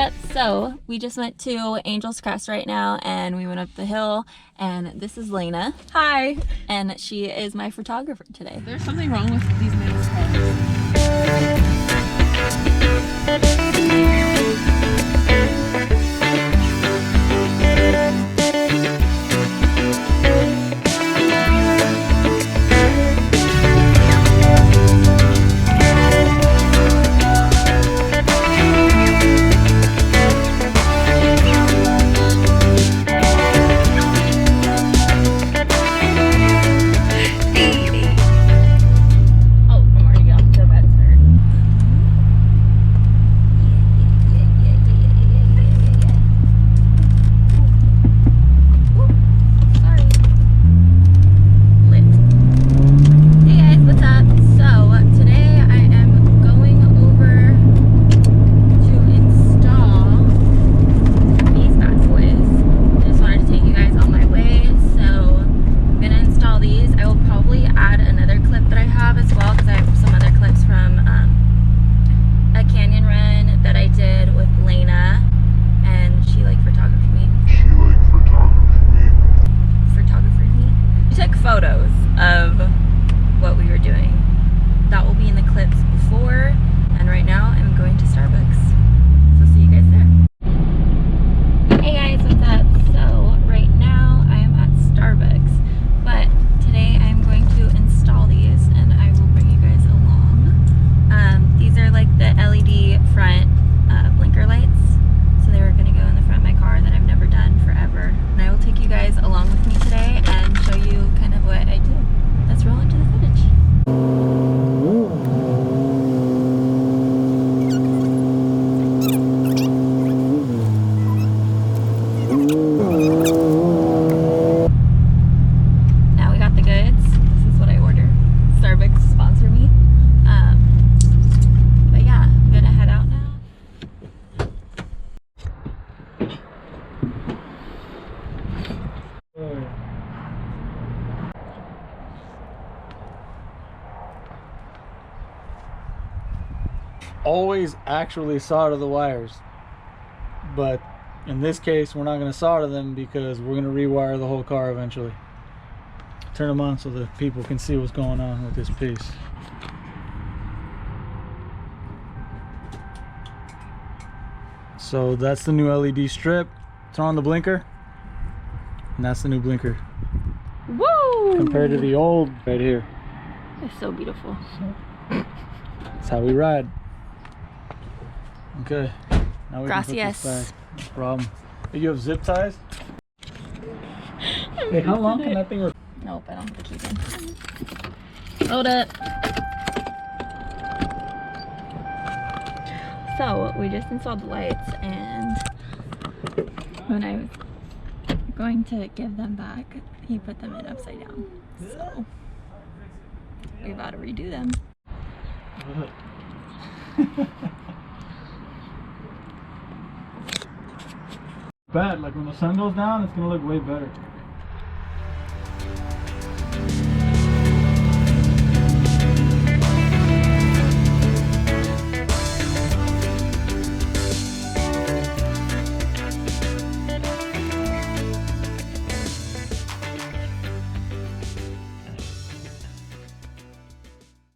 up? So we just went to Angel's Crest right now and we went up the hill, and this is Layna. Hi. And she is my photographer today. There's something wrong with these men's cars. Photos of what we were doing. That will be in the clips before, and right now I'm going to Starbucks. So see you guys there. Hey guys, what's up? So right now I am at Starbucks, but today I'm going to install these and I will bring you guys along. These are like the LED front blinker lights. So they were going to go in the front of my car that I've never done forever. And I will take you guys along with me today and show you kind of what I do. Let's roll into the footage. Now we got the goods. This is what I ordered. Starbucks sponsor me. But yeah, I'm gonna head out now. Always actually solder the wires, but in this case we're not going to solder them because we're going to rewire the whole car eventually. Turn them on so that people can see what's going on with this piece. So that's the new LED strip. Turn on the blinker, and that's the new blinker. Woo! Compared to the old right here. It's so beautiful. That's how we ride. Okay, now we Gracias. can put this back. No problem. Hey, you have zip ties? Hey, how long can that thing work? Nope, I don't have the keys in. Load up. So we just installed the lights, and when I was going to give them back, he put them in upside down. So we're about to redo them. Bad, like when the sun goes down, it's gonna look way better.